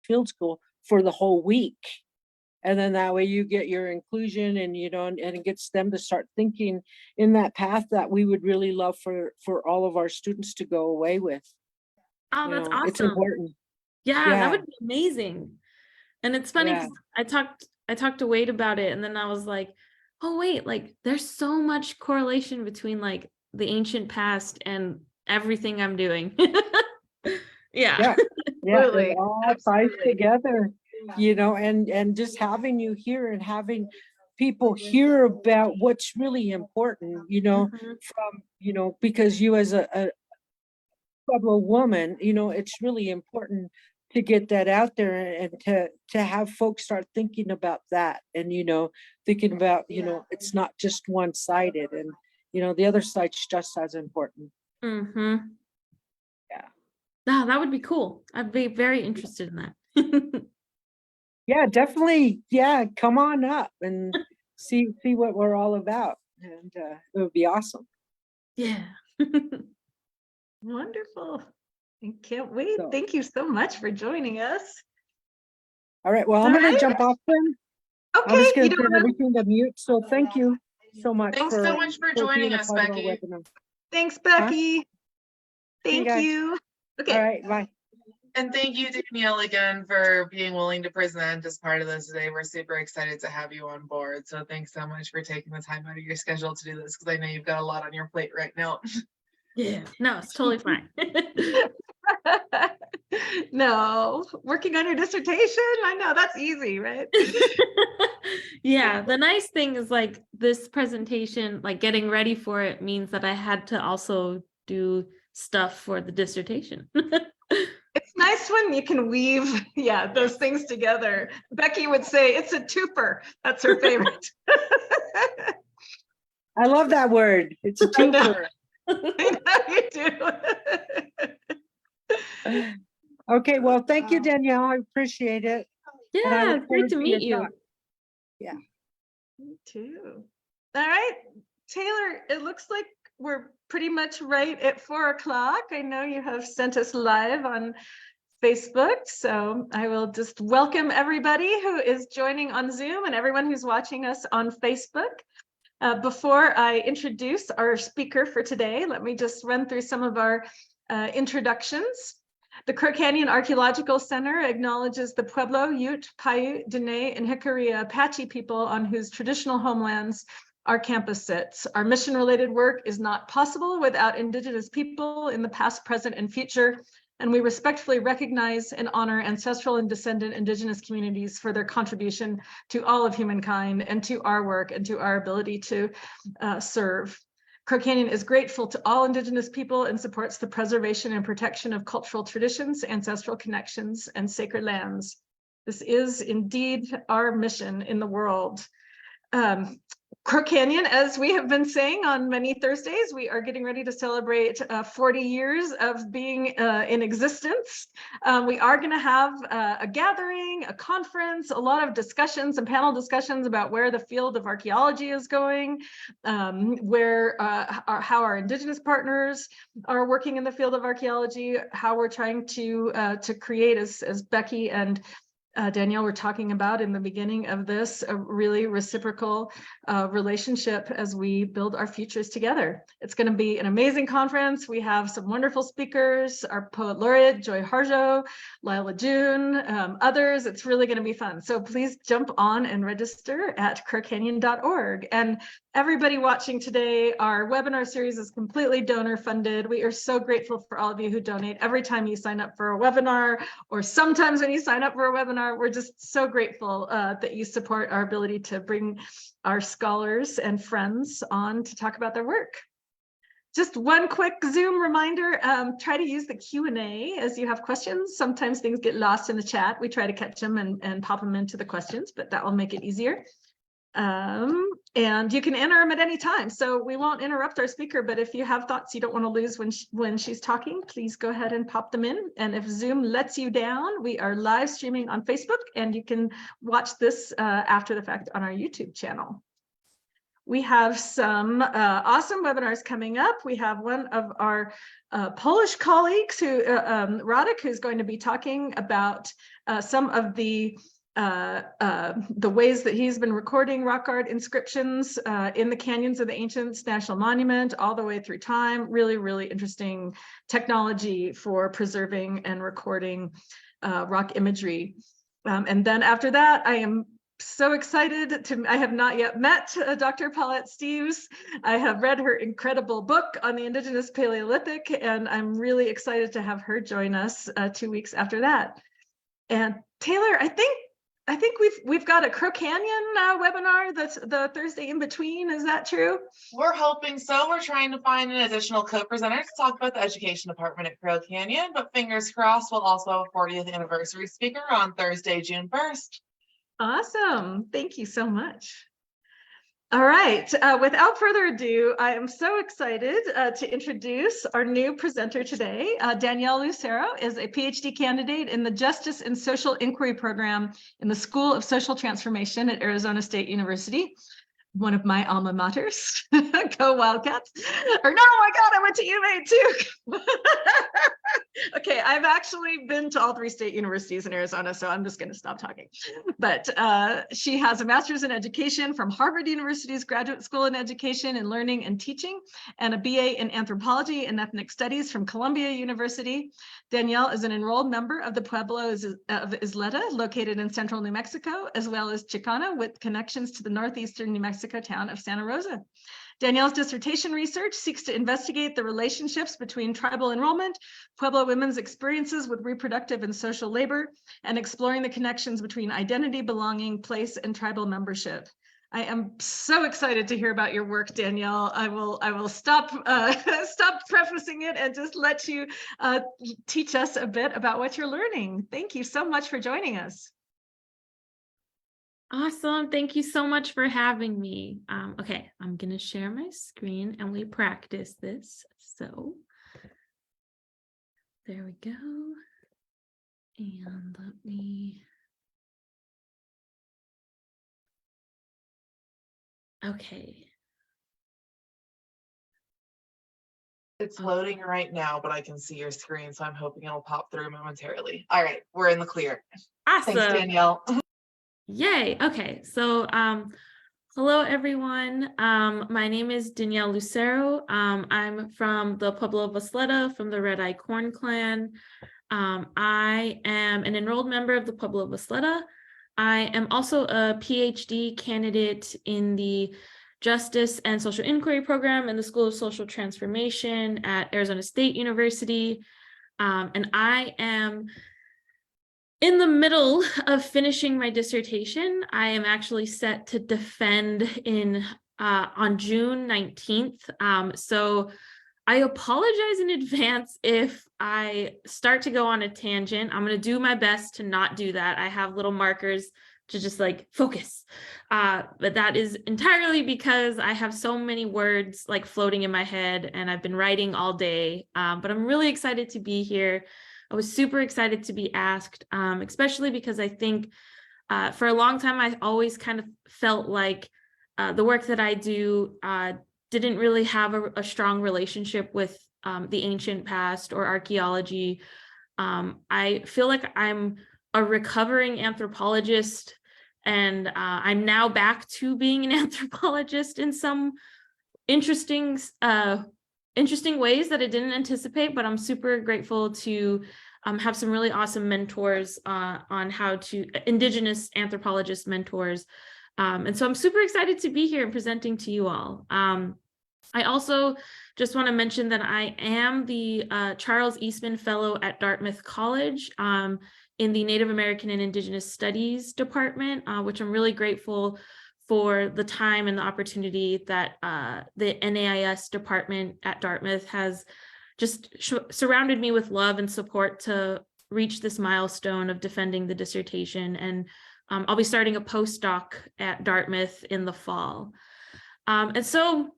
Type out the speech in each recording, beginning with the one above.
field school for the whole week. And then that way you get your inclusion, and and it gets them to start thinking in that path that we would really love for all of our students to go away with. Oh, that's awesome. It's important. Yeah, that would be amazing. And it's funny because I talked to Wade about it, and then I was like, oh wait, like there's so much correlation between like the ancient past and everything I'm doing. Yeah, Absolutely. it all ties together, and just having you here and having people hear about what's really important, from, because you as a Pueblo woman, it's really important to get that out there, and to have folks start thinking about that, and thinking about, it's not just one-sided, and the other side's just as important. Oh, that would be cool. I'd be very interested in that. Yeah, definitely. Yeah, come on up and see what we're all about, and it would be awesome. Yeah. Wonderful. I can't wait. So, Thank you so much for joining us. all right, well, I'm going to jump off then. Okay, I'm just going to turn everything to mute. So thank you so much. Thanks so much for joining us, Becky. Thanks, Becky. Thank you. Okay. All right, bye. And thank you, Danielle, again for being willing to present as part of this today. We're super excited to have you on board. So thanks so much for taking the time out of your schedule to do this, because I know you've got a lot on your plate right now. Yeah, no, it's totally fine. No, working on your dissertation, I know that's easy, right? Yeah, the nice thing is like this presentation, like getting ready for it means that I had to also do stuff for the dissertation. It's nice when you can weave, those things together. Becky would say it's a twofer. That's her favorite. I love that word. It's a twofer. I know you do. Okay, well, thank you, Danielle. I appreciate it. Yeah, great to meet you. Yeah. Me too. All right, Taylor, it looks like we're pretty much right at 4 o'clock. I know you have sent us live on Facebook, so I will just welcome everybody who is joining on Zoom and everyone who's watching us on Facebook. Before I introduce our speaker for today, let me just run through some of our introductions. The Crook Canyon Archaeological Center acknowledges the Pueblo, Ute, Paiute, Dene, and Jicarilla Apache people on whose traditional homelands our campus sits. Our mission-related work is not possible without Indigenous people in the past, present, and future, and we respectfully recognize and honor ancestral and descendant Indigenous communities for their contribution to all of humankind and to our work and to our ability to serve. Crook Canyon is grateful to all Indigenous people and supports the preservation and protection of cultural traditions, ancestral connections, and sacred lands. This is indeed our mission in the world. Crook Canyon, as we have been saying on many Thursdays, we are getting ready to celebrate 40 years of being in existence. We are going to have a gathering, a conference, a lot of discussions and panel discussions about where the field of archaeology is going, how our Indigenous partners are working in the field of archaeology, how we're trying to create, as Becky and Danielle were talking about in the beginning of this, a really reciprocal relationship as we build our futures together. It's going to be an amazing conference. We have some wonderful speakers, our poet laureate, Joy Harjo, Lila June, others. It's really going to be fun. So please jump on and register at crookcanyon.org. And everybody watching today, our webinar series is completely donor funded. We are so grateful for all of you who donate every time you sign up for a webinar, or sometimes when you sign up for a webinar. We're just so grateful that you support our ability to bring our scholars and friends on to talk about their work. Just one quick Zoom reminder, try to use the Q&A as you have questions. Sometimes things get lost in the chat. We try to catch them and pop them into the questions, but that will make it easier. And you can enter them at any time, so we won't interrupt our speaker, but if you have thoughts you don't want to lose when she's talking, please go ahead and pop them in. And if Zoom lets you down, we are live streaming on Facebook, and you can watch this after the fact on our YouTube channel. We have some awesome webinars coming up. We have one of our Polish colleagues, who Radek, who's going to be talking about some of the ways that he's been recording rock art inscriptions in the canyons of the Ancients National Monument all the way through time. Really, really interesting technology for preserving and recording rock imagery. And then after that, I am so excited I have not yet met Dr. Paulette Steeves. I have read her incredible book on the Indigenous Paleolithic, and I'm really excited to have her join us 2 weeks after that. And Taylor, I think we've got a Crow Canyon webinar that's the Thursday in between. Is that true? We're hoping so. We're trying to find an additional co-presenter to talk about the education department at Crow Canyon, but fingers crossed, we'll also have a 40th anniversary speaker on Thursday, June 1st. Awesome. Thank you so much. All right. Without further ado, I am so excited to introduce our new presenter today. Danielle Lucero is a PhD candidate in the Justice and Social Inquiry program in the School of Social Transformation at Arizona State University, one of my alma maters. Go Wildcats. Or no, oh my God, I went to UMA too. Okay, I've actually been to all 3 state universities in Arizona, so I'm just going to stop talking. But she has a master's in education from Harvard University's Graduate School in Education and Learning and Teaching, and a BA in Anthropology and Ethnic Studies from Columbia University. Danielle is an enrolled member of the Pueblos of Isleta, located in central New Mexico, as well as Chicana, with connections to the northeastern New Mexico town of Santa Rosa. Danielle's dissertation research seeks to investigate the relationships between tribal enrollment, Pueblo women's experiences with reproductive and social labor, and exploring the connections between identity, belonging, place, and tribal membership. I am so excited to hear about your work, Danielle. I will stop stop prefacing it and just let you teach us a bit about what you're learning. Thank you so much for joining us. Awesome. Thank you so much for having me. Okay, I'm going to share my screen and we practice this. So there we go. And let me. Okay. It's loading right now, but I can see your screen, so I'm hoping it'll pop through momentarily. All right, we're in the clear. Awesome. Thanks, Danielle. Yay. Okay. So, hello, everyone. My name is Danielle Lucero. I'm from the Pueblo of Isleta, from the Red Eye Corn Clan. I am an enrolled member of the Pueblo of Isleta. I am also a PhD candidate in the Justice and Social Inquiry program in the School of Social Transformation at Arizona State University. And I am in the middle of finishing my dissertation. I am actually set to defend on June 19th. So I apologize in advance if I start to go on a tangent. I'm going to do my best to not do that. I have little markers to just like focus. But that is entirely because I have so many words like floating in my head and I've been writing all day. But I'm really excited to be here. I was super excited to be asked, especially because I think for a long time, I always kind of felt like the work that I do didn't really have a strong relationship with the ancient past or archaeology. I feel like I'm a recovering anthropologist, and I'm now back to being an anthropologist in some interesting ways that I didn't anticipate, but I'm super grateful to have some really awesome mentors on how to, Indigenous anthropologist mentors. And so I'm super excited to be here and presenting to you all. I also just want to mention that I am the Charles Eastman Fellow at Dartmouth College in the Native American and Indigenous Studies department, which I'm really grateful for the time and the opportunity that the NAIS department at Dartmouth has just surrounded me with love and support to reach this milestone of defending the dissertation. And I'll be starting a postdoc at Dartmouth in the fall. And so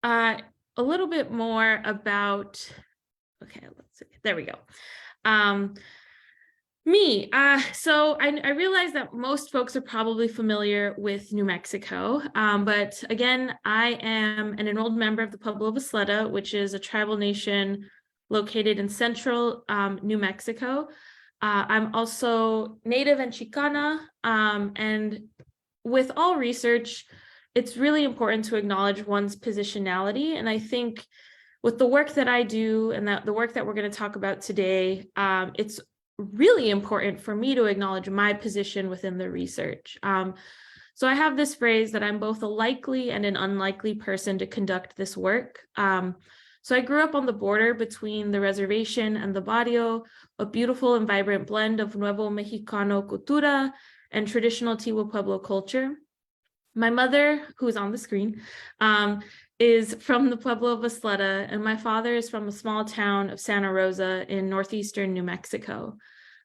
a little bit more about, okay, let's see, there we go. Me, so I realize that most folks are probably familiar with New Mexico, but again, I am an enrolled member of the Pueblo of Isleta, which is a tribal nation located in central New Mexico. I'm also Native and Chicana, and with all research, it's really important to acknowledge one's positionality, and I think with the work that I do and that the work that we're going to talk about today, it's really important for me to acknowledge my position within the research. So I have this phrase that I'm both a likely and an unlikely person to conduct this work. So I grew up on the border between the reservation and the barrio, a beautiful and vibrant blend of Nuevo Mexicano cultura and traditional Tiwa Pueblo culture. My mother, who is on the screen, is from the Pueblo of Isleta, and my father is from a small town of Santa Rosa in northeastern New Mexico.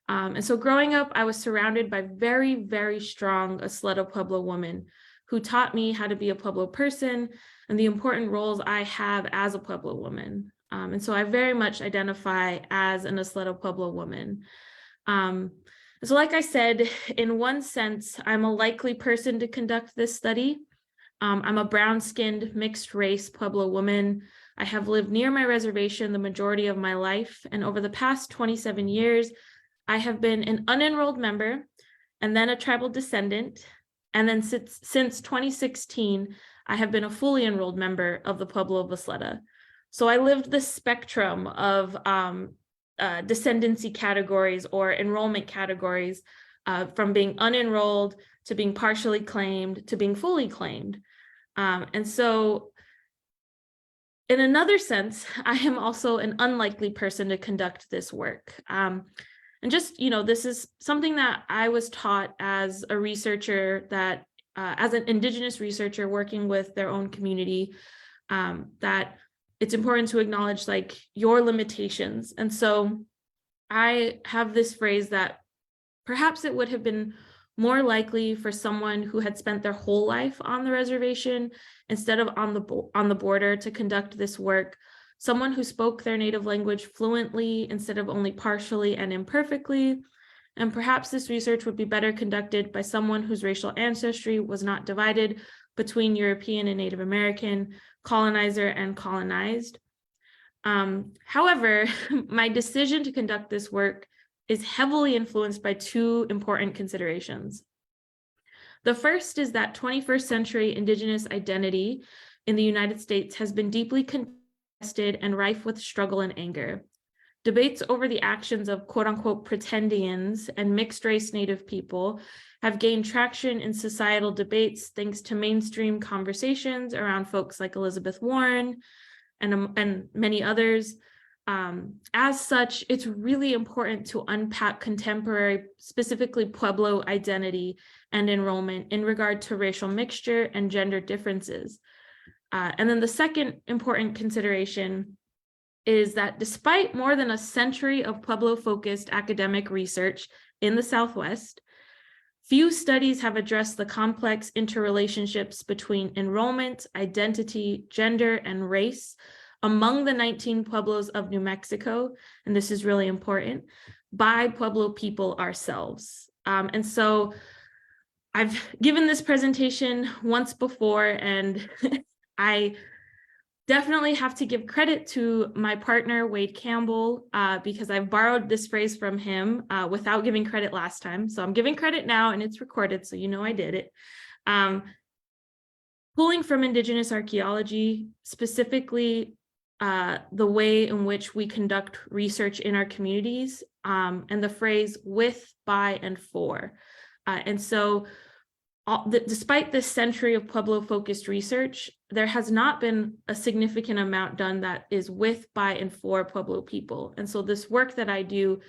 And so growing up, I was surrounded by very, very strong Isleta Pueblo women who taught me how to be a Pueblo person and the important roles I have as a Pueblo woman. And so I very much identify as an Isleta Pueblo woman. So like I said, in one sense, I'm a likely person to conduct this study. I'm a brown-skinned, mixed-race Pueblo woman. I have lived near my reservation the majority of my life, and over the past 27 years, I have been an unenrolled member, and then a tribal descendant, and then since 2016, I have been a fully enrolled member of the Pueblo of Isleta. So I lived the spectrum of descendancy categories or enrollment categories, from being unenrolled to being partially claimed to being fully claimed. And so in another sense, I am also an unlikely person to conduct this work. And just, this is something that I was taught as a researcher that, as an Indigenous researcher working with their own community, that it's important to acknowledge like your limitations. And so I have this phrase that perhaps it would have been more likely for someone who had spent their whole life on the reservation instead of on the border to conduct this work, someone who spoke their native language fluently instead of only partially and imperfectly. And perhaps this research would be better conducted by someone whose racial ancestry was not divided between European and Native American, colonizer and colonized. However, my decision to conduct this work is heavily influenced by two important considerations. The first is that 21st century Indigenous identity in the United States has been deeply contested and rife with struggle and anger. Debates over the actions of quote unquote pretendians and mixed race Native people have gained traction in societal debates thanks to mainstream conversations around folks like Elizabeth Warren and many others. As such, it's really important to unpack contemporary, specifically Pueblo identity and enrollment in regard to racial mixture and gender differences. And then the second important consideration is that despite more than a century of Pueblo-focused academic research in the Southwest, few studies have addressed the complex interrelationships between enrollment, identity, gender, and race among the 19 Pueblos of New Mexico, and this is really important, by Pueblo people ourselves. And so I've given this presentation once before, and I definitely have to give credit to my partner, Wade Campbell, because I've borrowed this phrase from him without giving credit last time. So I'm giving credit now, and it's recorded, so you know I did it. Pulling from Indigenous archaeology, specifically the way in which we conduct research in our communities, and the phrase with, by, and for. And so despite this century of Pueblo-focused research, there has not been a significant amount done that is with, by, and for Pueblo people. And so this work that I do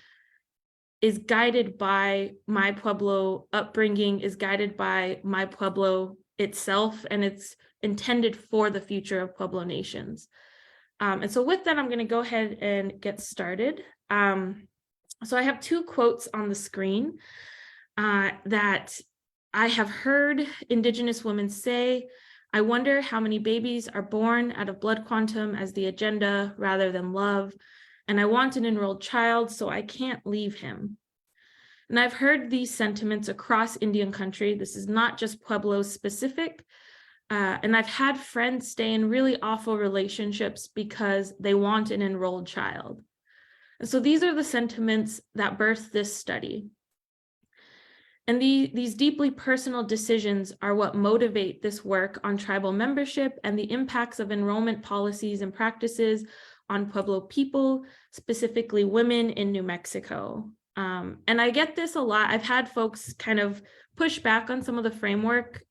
is guided by my Pueblo upbringing, is guided by my Pueblo itself, and it's intended for the future of Pueblo nations. And so with that, I'm going to go ahead and get started. So I have two quotes on the screen that I have heard Indigenous women say. I wonder how many babies are born out of blood quantum as the agenda rather than love. And I want an enrolled child, so I can't leave him. And I've heard these sentiments across Indian country. This is not just Pueblos specific. And I've had friends stay in really awful relationships because they want an enrolled child. And so these are the sentiments that birthed this study. And these deeply personal decisions are what motivate this work on tribal membership and the impacts of enrollment policies and practices on Pueblo people, specifically women in New Mexico. And I get this a lot. I've had folks kind of push back on some of the framework,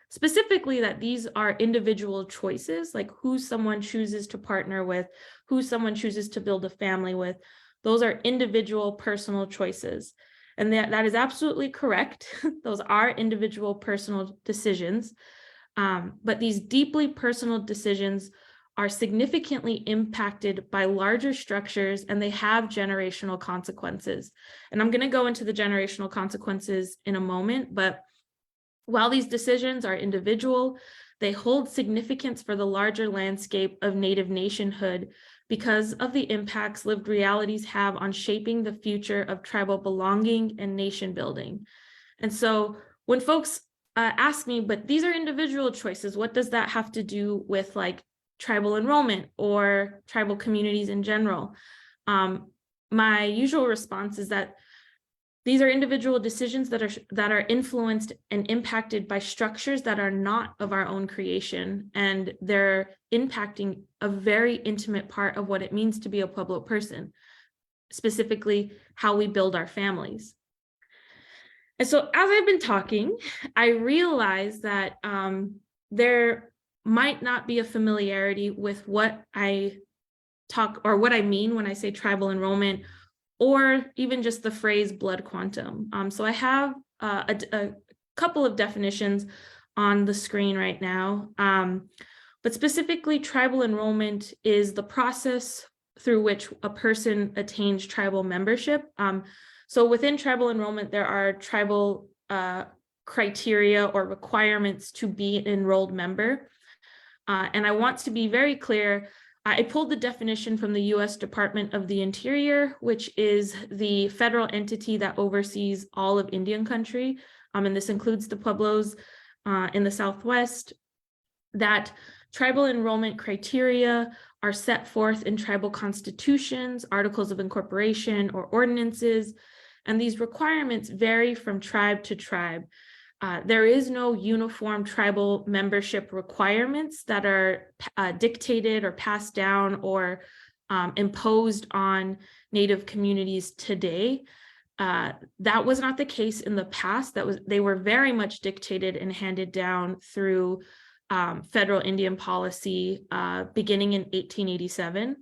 specifically that these are individual choices, like who someone chooses to partner with, who someone chooses to build a family with. Those are individual personal choices. And that is absolutely correct. Those are individual personal decisions. But these deeply personal decisions are significantly impacted by larger structures, and they have generational consequences. And I'm going to go into the generational consequences in a moment, but while these decisions are individual, they hold significance for the larger landscape of Native nationhood because of the impacts lived realities have on shaping the future of tribal belonging and nation building. And so when folks ask me, but these are individual choices, what does that have to do with like tribal enrollment or tribal communities in general? My usual response is that these are individual decisions that are influenced and impacted by structures that are not of our own creation, and they're impacting a very intimate part of what it means to be a Pueblo person, specifically how we build our families. And so as I've been talking, I realize that there might not be a familiarity with what I talk or what I mean when I say tribal enrollment, or even just the phrase blood quantum. So I have a couple of definitions on the screen right now, but specifically tribal enrollment is the process through which a person attains tribal membership. So within tribal enrollment, there are tribal criteria or requirements to be an enrolled member. And I want to be very clear, I pulled the definition from the U.S. Department of the Interior, which is the federal entity that oversees all of Indian country. And this includes the Pueblos in the Southwest. That tribal enrollment criteria are set forth in tribal constitutions, articles of incorporation, or ordinances. And these requirements vary from tribe to tribe. There is no uniform tribal membership requirements that are dictated or passed down or imposed on Native communities today. That was not the case in the past. They were very much dictated and handed down through federal Indian policy beginning in 1887.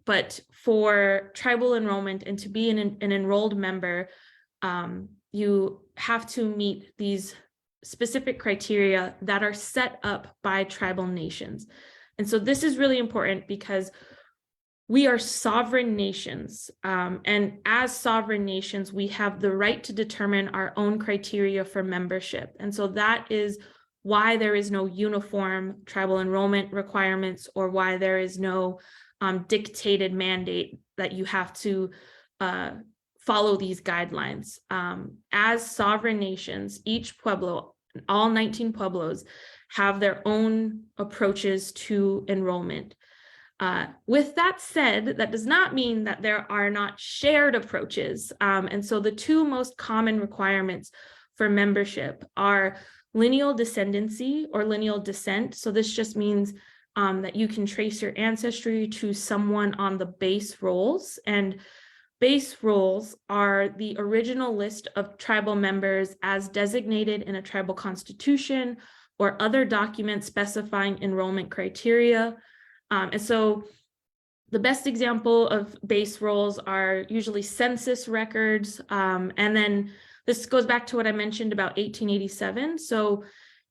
But for tribal enrollment and to be an enrolled member, you have to meet these specific criteria that are set up by tribal nations. And so this is really important because we are sovereign nations. And as sovereign nations, we have the right to determine our own criteria for membership. And so that is why there is no uniform tribal enrollment requirements, or why there is no dictated mandate that you have to follow these guidelines. As sovereign nations, each Pueblo, all 19 Pueblos, have their own approaches to enrollment. With that said, that does not mean that there are not shared approaches. And so the two most common requirements for membership are lineal descendancy or lineal descent. So this just means that you can trace your ancestry to someone on the base rolls. And base rolls are the original list of tribal members as designated in a tribal constitution or other documents specifying enrollment criteria. And so the best example of base rolls are usually census records. And then this goes back to what I mentioned about 1887. So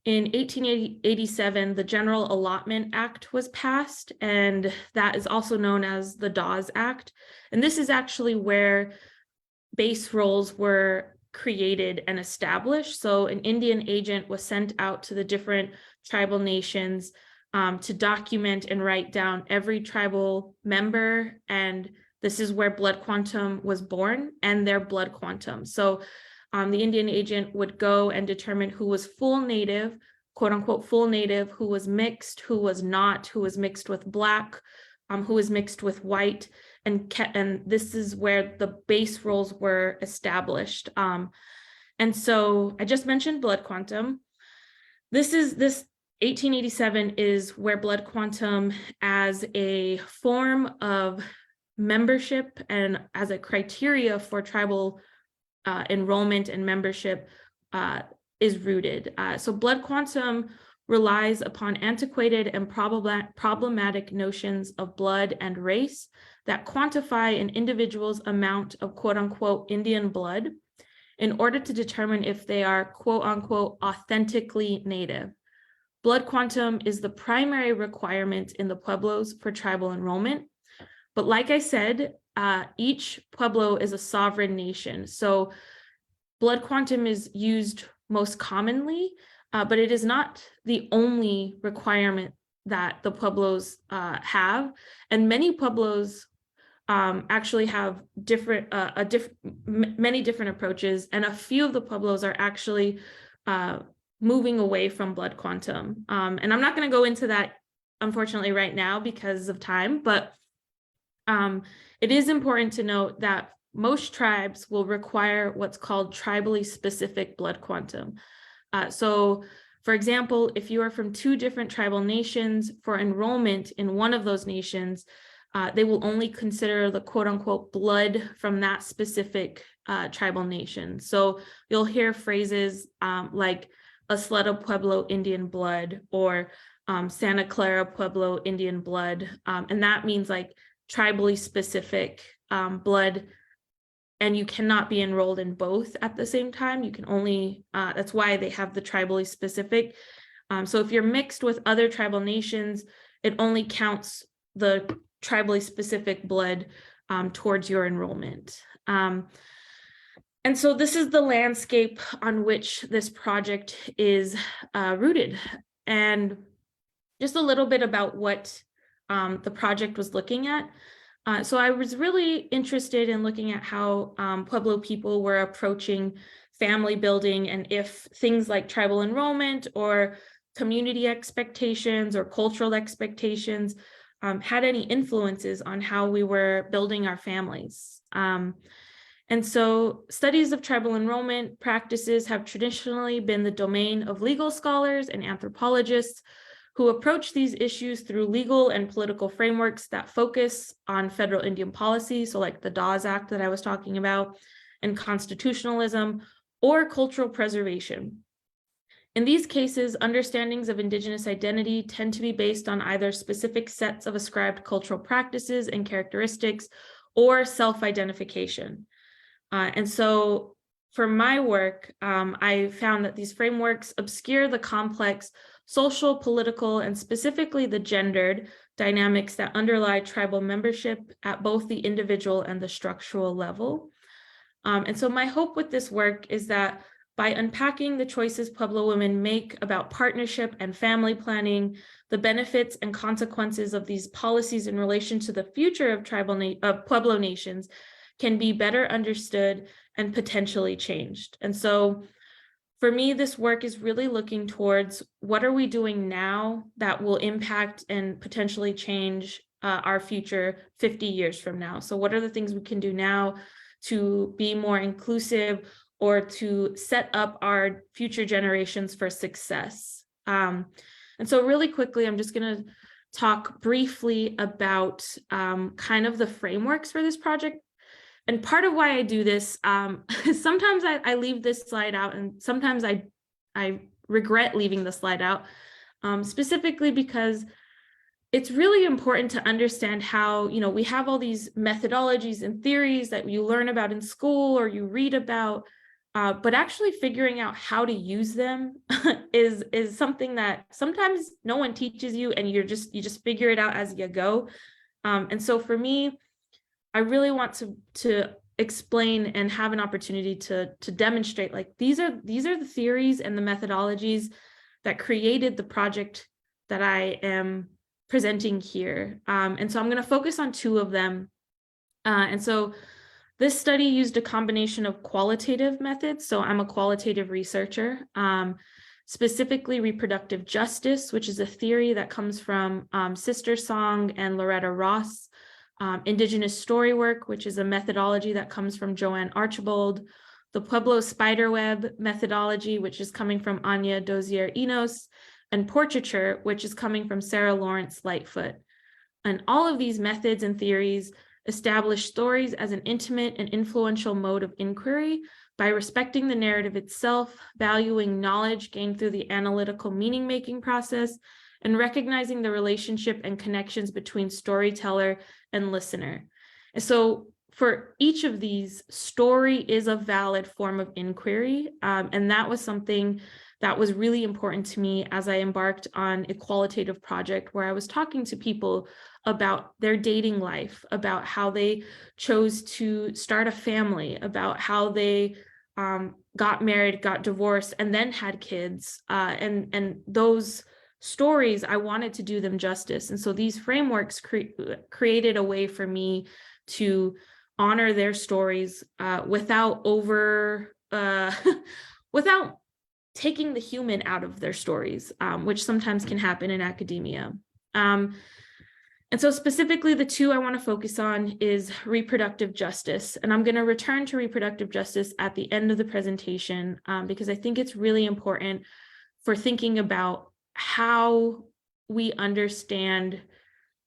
in 1887, the General Allotment Act was passed, and that is also known as the Dawes Act. And this is actually where base rolls were created and established. So an Indian agent was sent out to the different tribal nations to document and write down every tribal member and This is where blood quantum was born and their blood quantum. So the Indian agent would go and determine who was full native, quote unquote, full native, who was mixed, who was not, who was mixed with black, who was mixed with white. And this is where the base roles were established. And so I just mentioned blood quantum. This 1887 is where blood quantum as a form of membership and as a criteria for tribal enrollment and membership is rooted. So blood quantum relies upon antiquated and problematic notions of blood and race that quantify an individual's amount of quote unquote Indian blood in order to determine if they are quote unquote authentically native. Blood quantum is the primary requirement in the Pueblos for tribal enrollment. But like I said, each Pueblo is a sovereign nation. So blood quantum is used most commonly, but it is not the only requirement that the Pueblos have. And many Pueblos actually have many different approaches. And a few of the Pueblos are actually moving away from blood quantum. And I'm not going to go into that, unfortunately, right now because of time, but it is important to note that most tribes will require what's called tribally specific blood quantum. So, for example, if you are from two different tribal nations, for enrollment in one of those nations, they will only consider the quote unquote blood from that specific tribal nation. So you'll hear phrases like Asleta Pueblo Indian blood or Santa Clara Pueblo Indian blood. And that means like tribally specific blood, and you cannot be enrolled in both at the same time. You can only, that's why they have the tribally specific. So if you're mixed with other tribal nations, it only counts the tribally specific blood towards your enrollment. And so this is the landscape on which this project is rooted. And just a little bit about what the project was looking at. So I was really interested in looking at how Pueblo people were approaching family building and if things like tribal enrollment or community expectations or cultural expectations had any influences on how we were building our families. And so studies of tribal enrollment practices have traditionally been the domain of legal scholars and anthropologists who approach these issues through legal and political frameworks that focus on federal Indian policy, so like the Dawes Act that I was talking about, and constitutionalism, or cultural preservation. In these cases, understandings of Indigenous identity tend to be based on either specific sets of ascribed cultural practices and characteristics or self-identification. And so for my work, I found that these frameworks obscure the complex social, political, and specifically the gendered dynamics that underlie tribal membership at both the individual and the structural level. And so my hope with this work is that by unpacking the choices Pueblo women make about partnership and family planning, the benefits and consequences of these policies in relation to the future of Pueblo nations can be better understood and potentially changed. And so for me, this work is really looking towards what are we doing now that will impact and potentially change our future 50 years from now. So what are the things we can do now to be more inclusive or to set up our future generations for success? And so really quickly, I'm just going to talk briefly about kind of the frameworks for this project. And part of why I do this, sometimes I leave this slide out and sometimes I regret leaving the slide out, specifically because it's really important to understand how, you know, we have all these methodologies and theories that you learn about in school or you read about, but actually figuring out how to use them is something that sometimes no one teaches you and you just figure it out as you go. And so for me, I really want to explain and have an opportunity to demonstrate like these are the theories and the methodologies that created the project that I am presenting here. And so I'm going to focus on two of them. And so this study used a combination of qualitative methods. So I'm a qualitative researcher, specifically reproductive justice, which is a theory that comes from Sister Song and Loretta Ross. Indigenous story work, which is a methodology that comes from Joanne Archibald. The Pueblo spiderweb methodology, which is coming from Anya Dozier Enos, and portraiture, which is coming from Sarah Lawrence Lightfoot. And all of these methods and theories establish stories as an intimate and influential mode of inquiry by respecting the narrative itself, valuing knowledge gained through the analytical meaning-making process, and recognizing the relationship and connections between storyteller and listener. And so for each of these, story is a valid form of inquiry. And that was something that was really important to me as I embarked on a qualitative project where I was talking to people about their dating life, about how they chose to start a family, about how they got married, got divorced, and then had kids. And those stories, I wanted to do them justice. And so these frameworks created a way for me to honor their stories without without taking the human out of their stories, which sometimes can happen in academia. And so specifically the two I want to focus on is reproductive justice. And I'm going to return to reproductive justice at the end of the presentation because I think it's really important for thinking about how we understand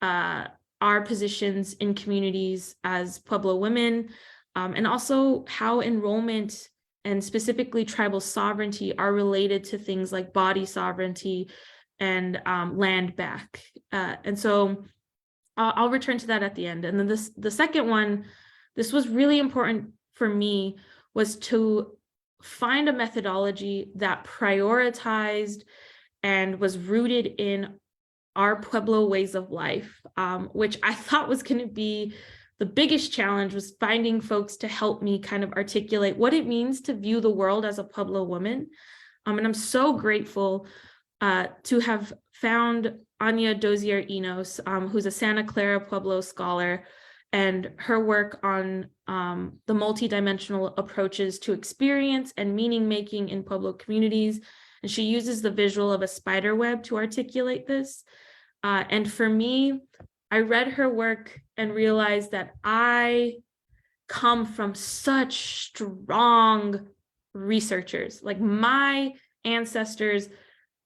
our positions in communities as Pueblo women, and also how enrollment and specifically tribal sovereignty are related to things like body sovereignty and land back. And so I'll return to that at the end. And then the second one, this was really important for me, was to find a methodology that prioritized and was rooted in our Pueblo ways of life, which I thought was going to be the biggest challenge, was finding folks to help me kind of articulate what it means to view the world as a Pueblo woman. And I'm so grateful to have found Anya Dozier Enos, who's a Santa Clara Pueblo scholar, and her work on the multidimensional approaches to experience and meaning making in Pueblo communities. And she uses the visual of a spider web to articulate this. And for me, I read her work and realized that I come from such strong researchers. Like my ancestors,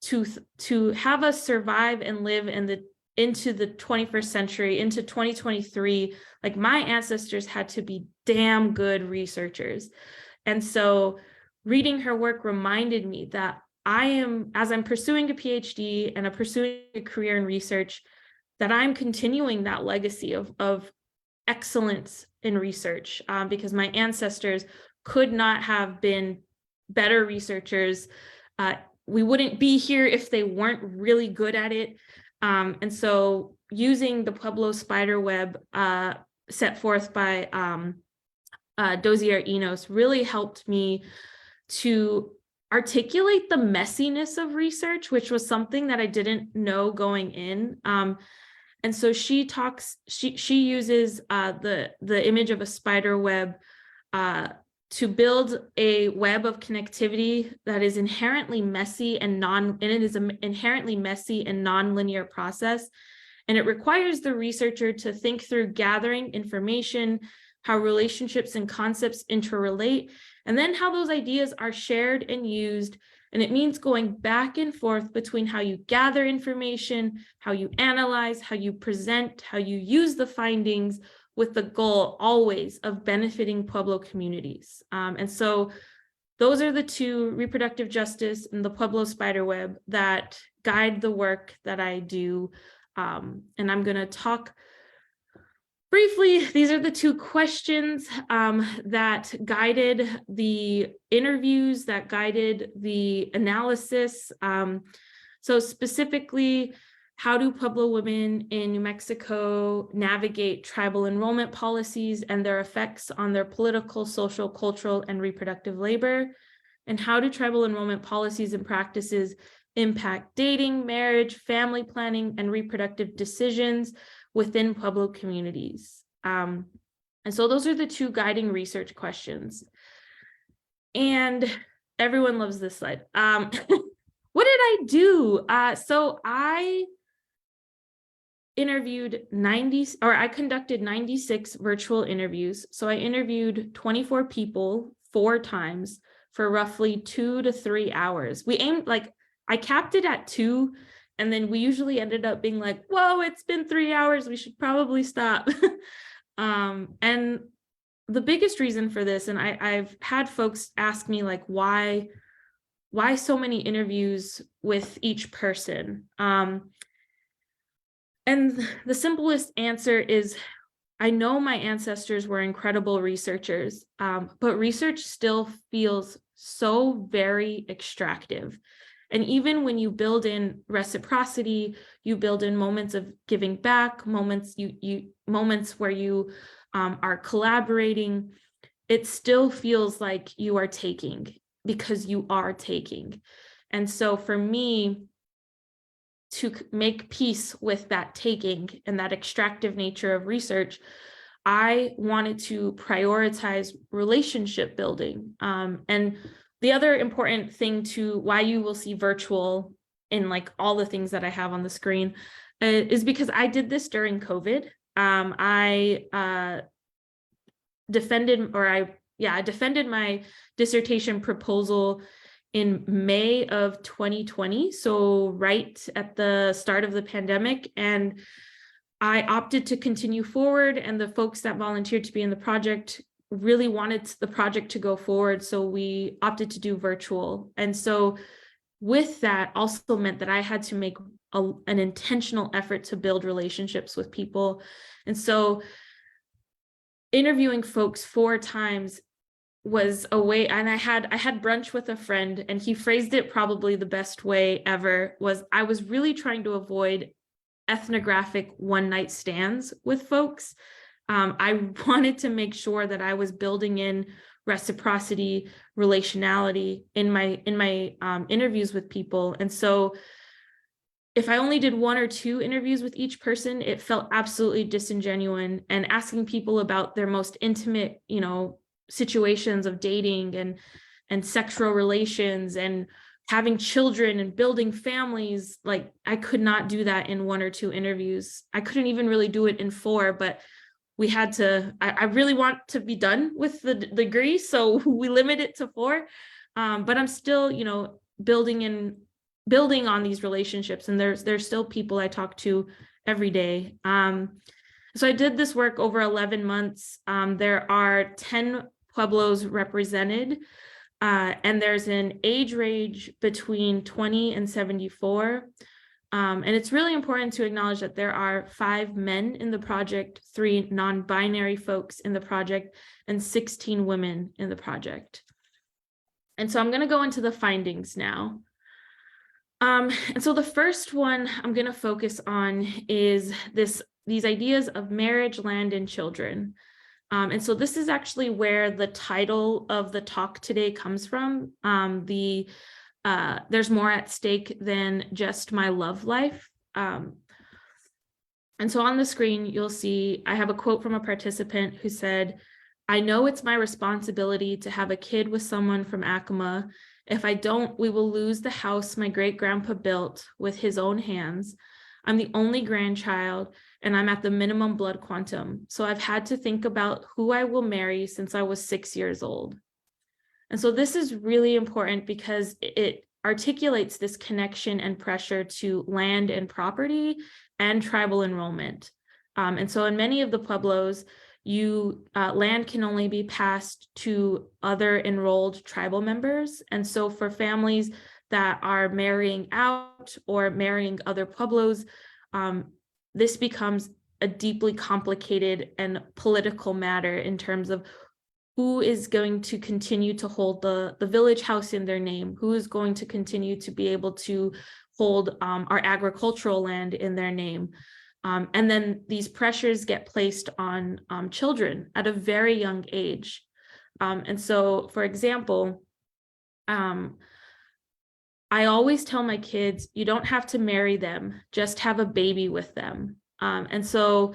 to have us survive and live into the 21st century, into 2023, like my ancestors had to be damn good researchers. And so reading her work reminded me that as I'm pursuing a PhD and I'm pursuing a career in research, that I'm continuing that legacy of excellence in research, because my ancestors could not have been better researchers. We wouldn't be here if they weren't really good at it. And so using the Pueblo spider web set forth by Dozier Enos really helped me to articulate the messiness of research, which was something that I didn't know going in. And so she uses the image of a spider web to build a web of connectivity that is inherently messy and it is an inherently messy and non-linear process. And it requires the researcher to think through gathering information, how relationships and concepts interrelate, and then how those ideas are shared and used. And it means going back and forth between how you gather information, how you analyze, how you present, how you use the findings, with the goal always of benefiting Pueblo communities. And so those are the two, reproductive justice and the Pueblo spiderweb, that guide the work that I do. And I'm going to talk briefly. These are the two questions that guided the interviews, that guided the analysis. So specifically, how do Pueblo women in New Mexico navigate tribal enrollment policies and their effects on their political, social, cultural, and reproductive labor? And how do tribal enrollment policies and practices impact dating, marriage, family planning, and reproductive decisions within Pueblo communities? And so those are the two guiding research questions. And everyone loves this slide. What did I do? So I conducted 96 virtual interviews. So I interviewed 24 people 4 times for roughly 2 to 3 hours. We aimed, like, I capped it at 2, and then we usually ended up being like, whoa, it's been 3 hours, we should probably stop. And the biggest reason for this, and I've had folks ask me, like, why so many interviews with each person? And the simplest answer is, I know my ancestors were incredible researchers, but research still feels so very extractive. And even when you build in reciprocity, you build in moments of giving back, moments where you are collaborating, it still feels like you are taking, because you are taking. And so for me, to make peace with that taking and that extractive nature of research, I wanted to prioritize relationship building. And the other important thing to why you will see virtual in, like, all the things that I have on the screen is because I did this during COVID. I defended my dissertation proposal in May of 2020, so right at the start of the pandemic, and I opted to continue forward, and the folks that volunteered to be in the project really wanted the project to go forward, so we opted to do virtual. And so with that also meant that I had to make an intentional effort to build relationships with people. And so interviewing folks 4 times was a way, and I had brunch with a friend, and he phrased it probably the best way ever, was I was really trying to avoid ethnographic one-night stands with folks. I wanted to make sure that I was building in reciprocity, relationality in my interviews with people. And so if I only did 1 or 2 interviews with each person, it felt absolutely disingenuous, and asking people about their most intimate, situations of dating and sexual relations and having children and building families, like, I could not do that in 1 or 2 interviews. I couldn't even really do it in 4, but we had to, I really want to be done with the degree, so we limit it to 4. But I'm still, building on these relationships, and there's still people I talk to every day. So I did this work over 11 months. There are 10 Pueblos represented, and there's an age range between 20 and 74. And it's really important to acknowledge that there are 5 men in the project, 3 non-binary folks in the project, and 16 women in the project. And so I'm going to go into the findings now. And so the first one I'm going to focus on is these ideas of marriage, land, and children. And so this is actually where the title of the talk today comes from. There's more at stake than just my love life. And so on the screen, you'll see I have a quote from a participant who said, "I know it's my responsibility to have a kid with someone from Acoma. If I don't, we will lose the house my great-grandpa built with his own hands. I'm the only grandchild, and I'm at the minimum blood quantum. So I've had to think about who I will marry since I was 6 years old." And so this is really important because it articulates this connection and pressure to land and property and tribal enrollment. And so in many of the Pueblos, land can only be passed to other enrolled tribal members. And so for families that are marrying out or marrying other Pueblos, this becomes a deeply complicated and political matter in terms of who is going to continue to hold the village house in their name, who is going to continue to be able to hold our agricultural land in their name. And then these pressures get placed on children at a very young age. And so, for example, I always tell my kids, you don't have to marry them, just have a baby with them. And so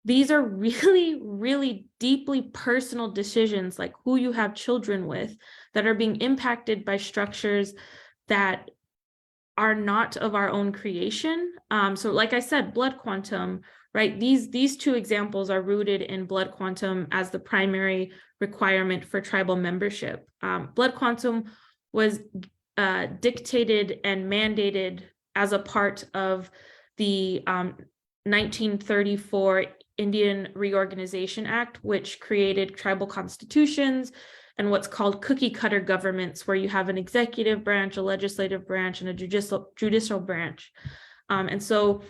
these are really, really deeply personal decisions, like who you have children with, that are being impacted by structures that are not of our own creation. So like I said, blood quantum, right? These two examples are rooted in blood quantum as the primary requirement for tribal membership. Blood quantum was dictated and mandated as a part of the 1934 Indian Reorganization Act, which created tribal constitutions and what's called cookie cutter governments, where you have an executive branch, a legislative branch, and a judicial branch. And so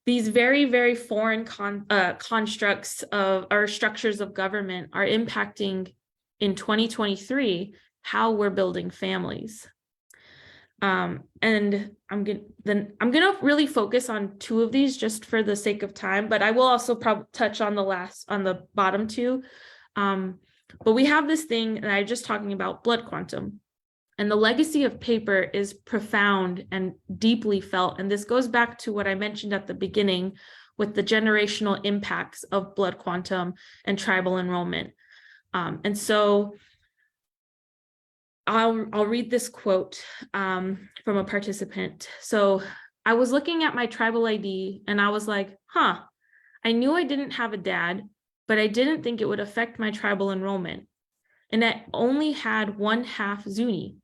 these very, very foreign constructs of or structures of government are impacting in 2023 how we're building families. And I'm gonna really focus on two of these just for the sake of time, but I will also probably touch on the bottom two. But we have this thing that I'm just talking about, blood quantum, and the legacy of paper is profound and deeply felt. And this goes back to what I mentioned at the beginning with the generational impacts of blood quantum and tribal enrollment. And so I'll read this quote from a participant. So I was looking at my tribal ID and I was like, I knew I didn't have a dad, but I didn't think it would affect my tribal enrollment. And I only had 1/2 Zuni.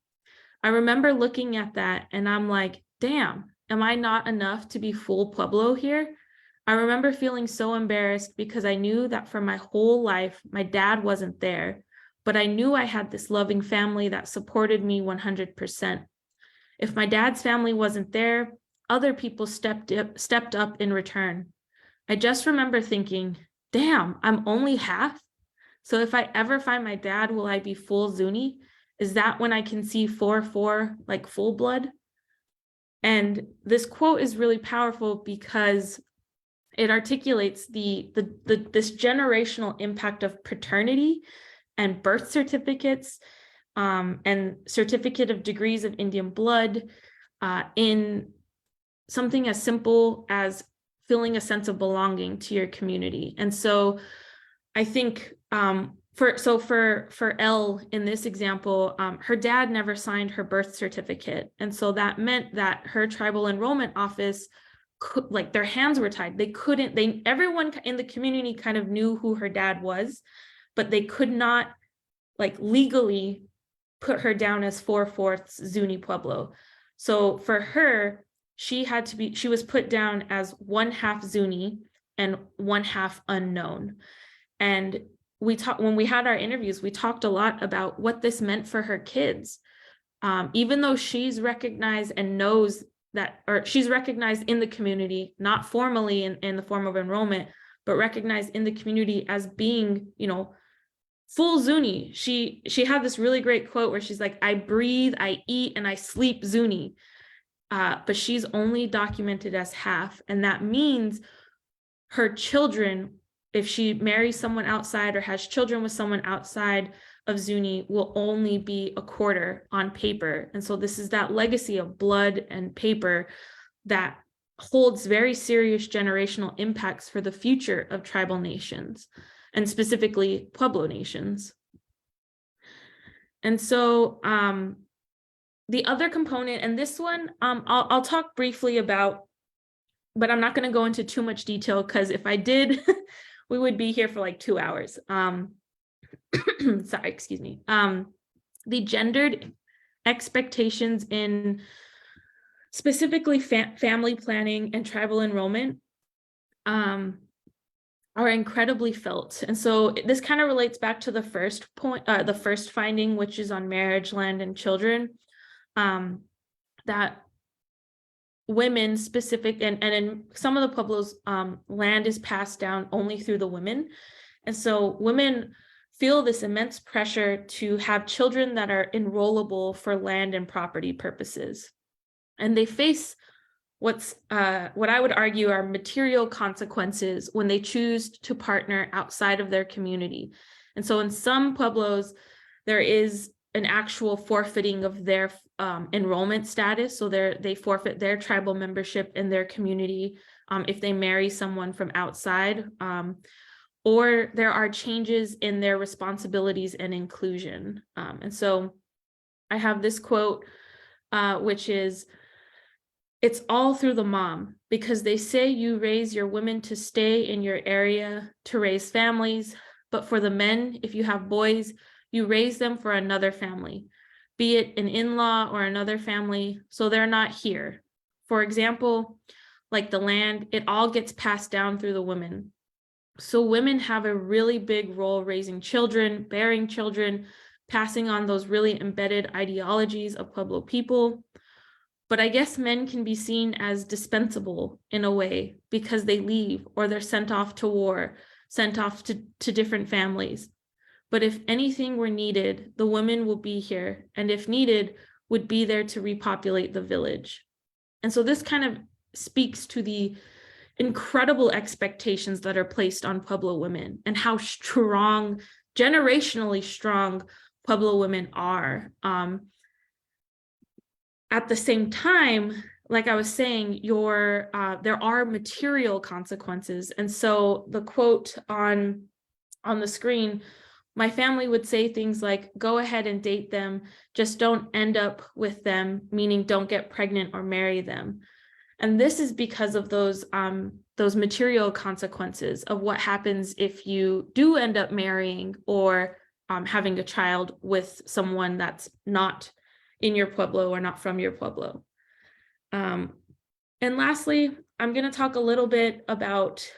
I remember looking at that and I'm like, damn, am I not enough to be full Pueblo here? I remember feeling so embarrassed because I knew that for my whole life, my dad wasn't there, but I knew I had this loving family that supported me 100%. If my dad's family wasn't there, other people stepped up in return. I just remember thinking, damn, I'm only half. So if I ever find my dad, will I be full Zuni? Is that when I can see 4/4 like full blood? And this quote is really powerful because it articulates this generational impact of paternity and birth certificates and certificate of degrees of Indian blood in something as simple as feeling a sense of belonging to your community. And so I think for Elle in this example, her dad never signed her birth certificate. And so that meant that her tribal enrollment office could, like, their hands were tied. Everyone in the community kind of knew who her dad was, but they could not like legally put her down as 4/4 Zuni Pueblo. So for her, she was put down as 1/2 Zuni and 1/2 unknown. And when we had our interviews, we talked a lot about what this meant for her kids. Even though she's recognized and knows that, or she's recognized in the community, not formally in the form of enrollment, but recognized in the community as being, full Zuni. She had this really great quote where she's like, I breathe, I eat, and I sleep Zuni. But she's only documented as half. And that means her children, if she marries someone outside or has children with someone outside of Zuni, will only be 1/4 on paper. And so this is that legacy of blood and paper that holds very serious generational impacts for the future of tribal nations, and specifically Pueblo nations. And so the other component, and this one I'll talk briefly about, but I'm not going to go into too much detail because if I did, we would be here for like 2 hours. Sorry, excuse me. The gendered expectations in specifically family planning and tribal enrollment are incredibly felt. And so this kind of relates back to the first point, the first finding, which is on marriage, land, and children, that women specific, and in some of the Pueblos, land is passed down only through the women. And so women feel this immense pressure to have children that are enrollable for land and property purposes. And they face what I would argue are material consequences when they choose to partner outside of their community. And so in some Pueblos, there is an actual forfeiting of their enrollment status. So they forfeit their tribal membership in their community if they marry someone from outside, or there are changes in their responsibilities and inclusion. And so I have this quote, which is, "It's all through the mom, because they say you raise your women to stay in your area to raise families, but for the men, if you have boys, you raise them for another family, be it an in-law or another family, so they're not here. For example, like the land, it all gets passed down through the women. So women have a really big role raising children, bearing children, passing on those really embedded ideologies of Pueblo people. But I guess men can be seen as dispensable in a way because they leave or they're sent off to war, sent off to different families. But if anything were needed, the women will be here, and if needed, would be there to repopulate the village." And so this kind of speaks to the incredible expectations that are placed on Pueblo women and how strong, generationally strong Pueblo women are. At the same time, like I was saying, there are material consequences. And so the quote on the screen, my family would say things like, "Go ahead and date them, just don't end up with them," meaning don't get pregnant or marry them. And this is because of those material consequences of what happens if you do end up marrying or having a child with someone that's not in your Pueblo or not from your Pueblo. And lastly, I'm going to talk a little bit about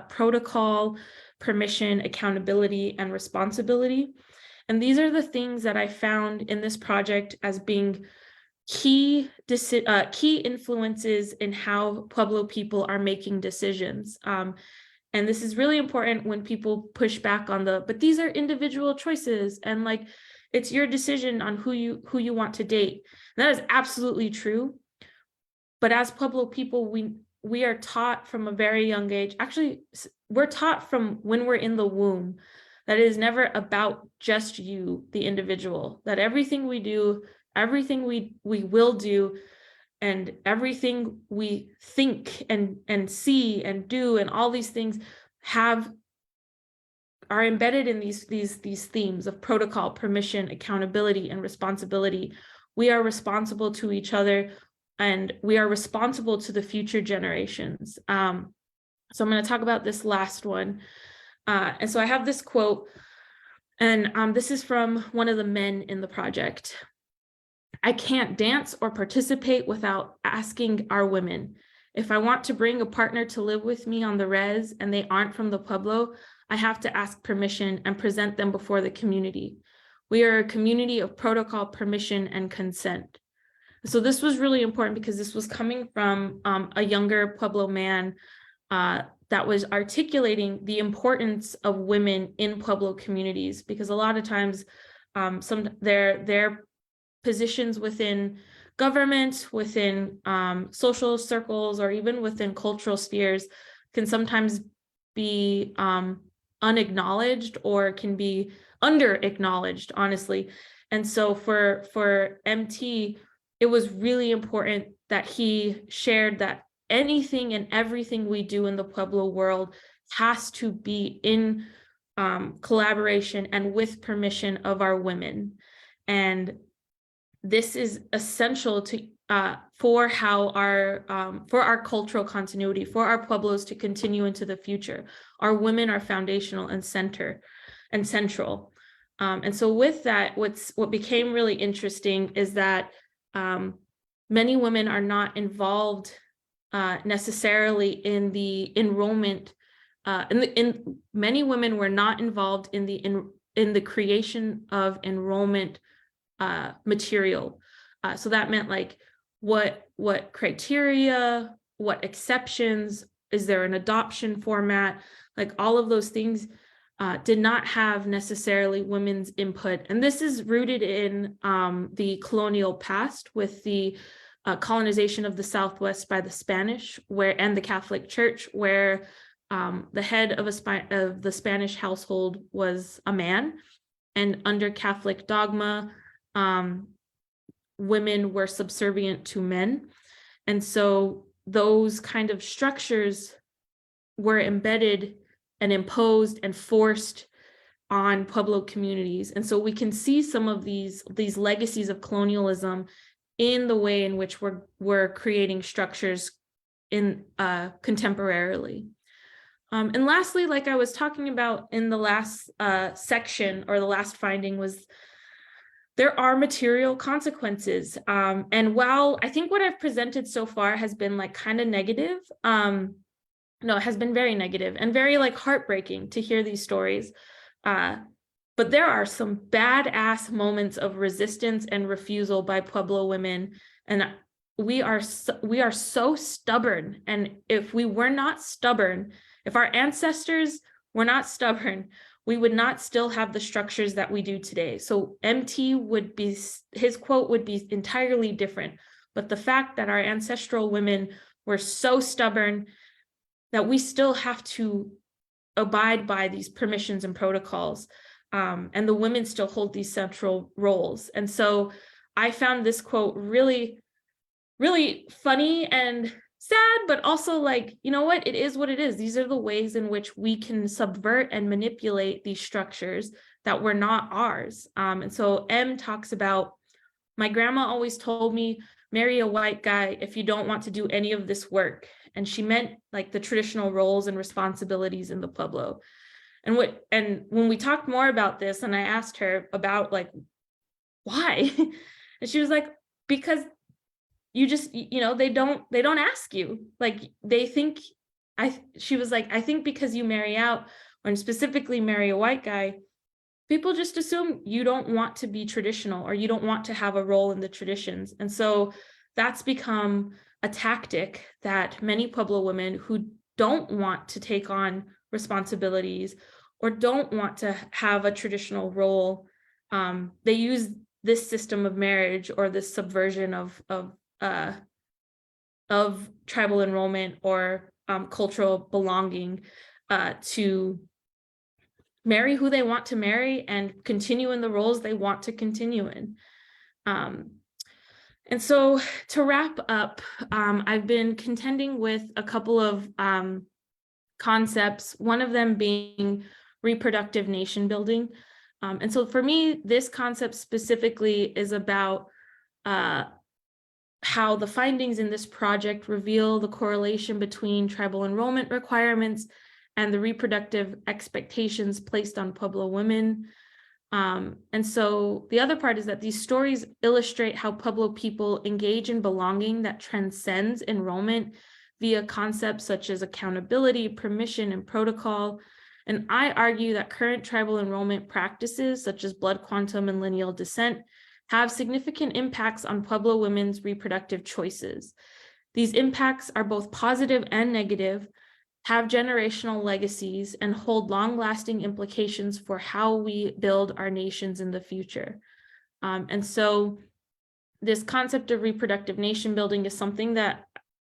protocol, permission, accountability, and responsibility. And these are the things that I found in this project as being key influences in how Pueblo people are making decisions. And this is really important when people push back on but these are individual choices, and like, it's your decision on who you want to date. And that is absolutely true. But as Pueblo people, we are taught from a very young age, actually, we're taught from when we're in the womb, that it is never about just you, the individual, that everything we do, everything we will do, and everything we think and see and do, and all these things are embedded in these themes of protocol, permission, accountability, and responsibility. We are responsible to each other, and we are responsible to the future generations. So I'm going to talk about this last one. And so I have this quote, and this is from one of the men in the project. "I can't dance or participate without asking our women. If I want to bring a partner to live with me on the res and they aren't from the Pueblo, I have to ask permission and present them before the community. We are a community of protocol, permission, and consent." So this was really important because this was coming from a younger Pueblo man that was articulating the importance of women in Pueblo communities, because a lot of times their positions within government, within social circles, or even within cultural spheres can sometimes be unacknowledged or can be under-acknowledged, honestly. And so for MT, it was really important that he shared that anything and everything we do in the Pueblo world has to be in collaboration and with permission of our women. And this is essential to for our cultural continuity, for our Pueblos to continue into the future. Our women are foundational and central. And so with that, what became really interesting is that many women are not involved necessarily in the enrollment. Many women were not involved in the creation of enrollment material. So that meant like what criteria, what exceptions, is there an adoption format, like all of those things did not have necessarily women's input. And this is rooted in the colonial past with the colonization of the Southwest by the Spanish, and the Catholic Church, where the head of the Spanish household was a man, and under Catholic dogma, women were subservient to men. And so those kind of structures were embedded and imposed and forced on Pueblo communities. And so we can see some of these legacies of colonialism in the way in which we're creating structures in contemporarily. And lastly, like I was talking about in the last section, or the last finding, was there are material consequences. And while I think what I've presented so far has been like kind of negative, no, it has been very negative and very like heartbreaking to hear these stories. But there are some badass moments of resistance and refusal by Pueblo women, and we are so stubborn. And if we were not stubborn, if our ancestors were not stubborn, we would not still have the structures that we do today. So MT would be, his quote would be entirely different. But the fact that our ancestral women were so stubborn that we still have to abide by these permissions and protocols, and the women still hold these central roles. And so I found this quote really, really funny and sad, but also like, you know what, it is what it is. These are the ways in which we can subvert and manipulate these structures that were not ours. And so M talks about, my grandma always told me, marry a white guy if you don't want to do any of this work. And she meant like the traditional roles and responsibilities in the Pueblo. And when we talked more about this, and I asked her about like, why? And she was like, because you just, you know, they don't ask you. Like they think, she was like, I think because you marry out, or specifically marry a white guy, people just assume you don't want to be traditional, or you don't want to have a role in the traditions. And so that's become a tactic that many Pueblo women who don't want to take on responsibilities or don't want to have a traditional role, they use this system of marriage or this subversion of tribal enrollment or cultural belonging to marry who they want to marry and continue in the roles they want to continue in. And so to wrap up, I've been contending with a couple of concepts, one of them being reproductive nation building. And so for me, this concept specifically is about how the findings in this project reveal the correlation between tribal enrollment requirements and the reproductive expectations placed on Pueblo women. And so the other part is that these stories illustrate how Pueblo people engage in belonging that transcends enrollment via concepts such as accountability, permission, and protocol. And I argue that current tribal enrollment practices such as blood quantum and lineal descent have significant impacts on Pueblo women's reproductive choices. These impacts are both positive and negative, have generational legacies, and hold long-lasting implications for how we build our nations in the future. And so this concept of reproductive nation building is something that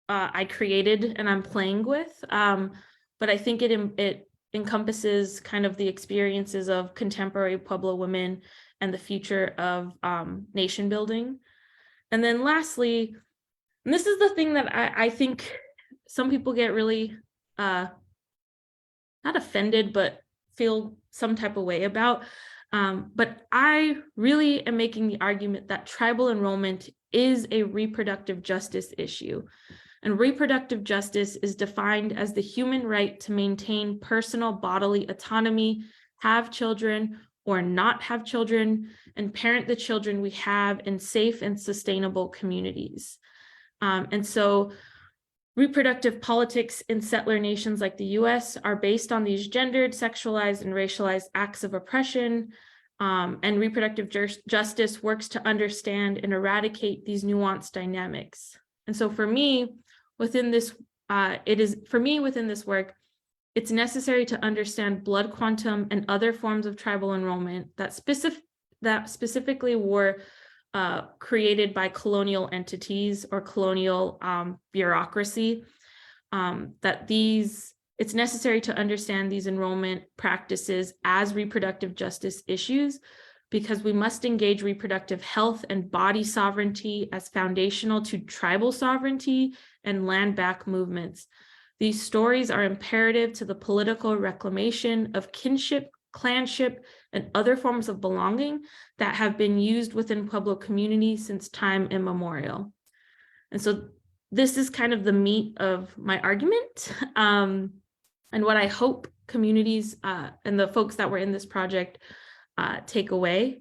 I created and I'm playing with, but I think it encompasses kind of the experiences of contemporary Pueblo women and the future of nation building. And then lastly, and this is the thing that I think some people get really not offended, but feel some type of way about. But I really am making the argument that tribal enrollment is a reproductive justice issue. And reproductive justice is defined as the human right to maintain personal bodily autonomy, have children or not have children, and parent the children we have in safe and sustainable communities. And so reproductive politics in settler nations like the US are based on these gendered, sexualized, and racialized acts of oppression. And reproductive justice works to understand and eradicate these nuanced dynamics. And so for me, within this work, it's necessary to understand blood quantum and other forms of tribal enrollment that specifically were created by colonial entities or colonial bureaucracy, it's necessary to understand these enrollment practices as reproductive justice issues, because we must engage reproductive health and body sovereignty as foundational to tribal sovereignty and land back movements. These stories are imperative to the political reclamation of kinship, clanship, and other forms of belonging that have been used within Pueblo communities since time immemorial. And so this is kind of the meat of my argument, and what I hope communities and the folks that were in this project take away.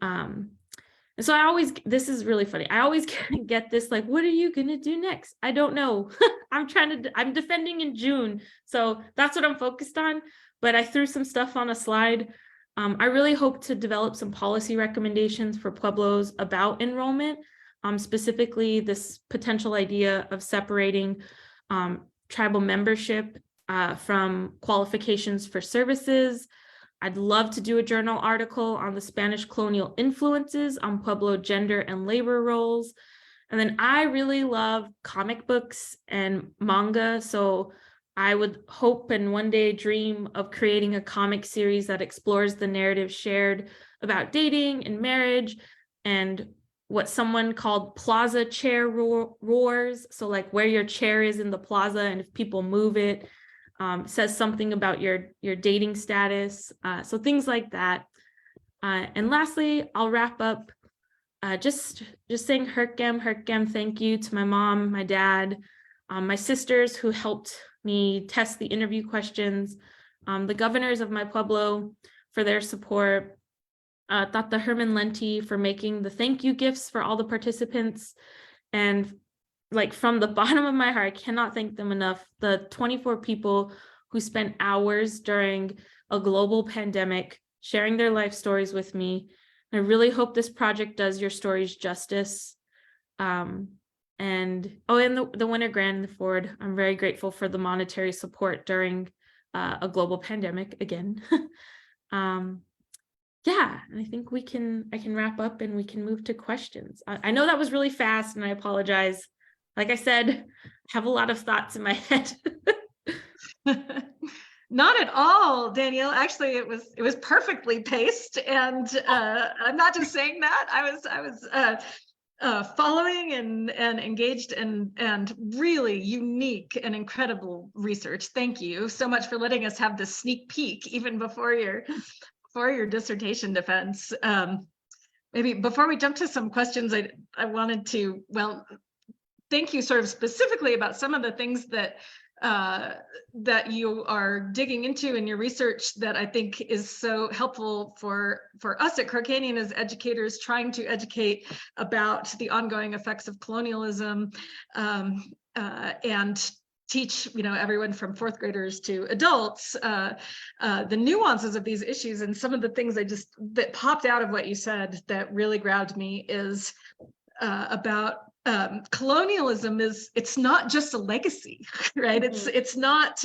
And so this is really funny. I always get this, like, what are you gonna do next? I don't know. I'm defending in June. So that's what I'm focused on, but I threw some stuff on a slide. I really hope to develop some policy recommendations for Pueblos about enrollment, specifically this potential idea of separating tribal membership from qualifications for services. I'd love to do a journal article on the Spanish colonial influences on Pueblo gender and labor roles. And then I really love comic books and manga. So I would hope and one day dream of creating a comic series that explores the narrative shared about dating and marriage and what someone called plaza chair roars. So like where your chair is in the plaza, and if people move it, says something about your dating status. So things like that. And lastly, I'll wrap up just saying herkem, thank you to my mom, my dad, my sisters who helped me test the interview questions, the governors of my Pueblo for their support, Tata Herman Lenti for making the thank you gifts for all the participants, and like from the bottom of my heart, I cannot thank them enough, the 24 people who spent hours during a global pandemic sharing their life stories with me. I really hope this project does your stories justice. And the winter grant Ford, I'm very grateful for the monetary support during a global pandemic again. Yeah, and I think I can wrap up and we can move to questions. I know that was really fast and I apologize. Like I said, I have a lot of thoughts in my head. Not at all, Danielle. Actually, it was perfectly paced, and I'm not just saying that. I was following and engaged and really unique and incredible research. Thank you so much for letting us have this sneak peek even before your dissertation defense. Maybe before we jump to some questions, I wanted to, well, thank you sort of specifically about some of the things that you are digging into in your research that I think is so helpful for us at Crocanian as educators trying to educate about the ongoing effects of colonialism and teach, everyone from fourth graders to adults, the nuances of these issues. And some of the things that popped out of what you said that really grabbed me is about colonialism it's not just a legacy, right? Mm-hmm. It's not,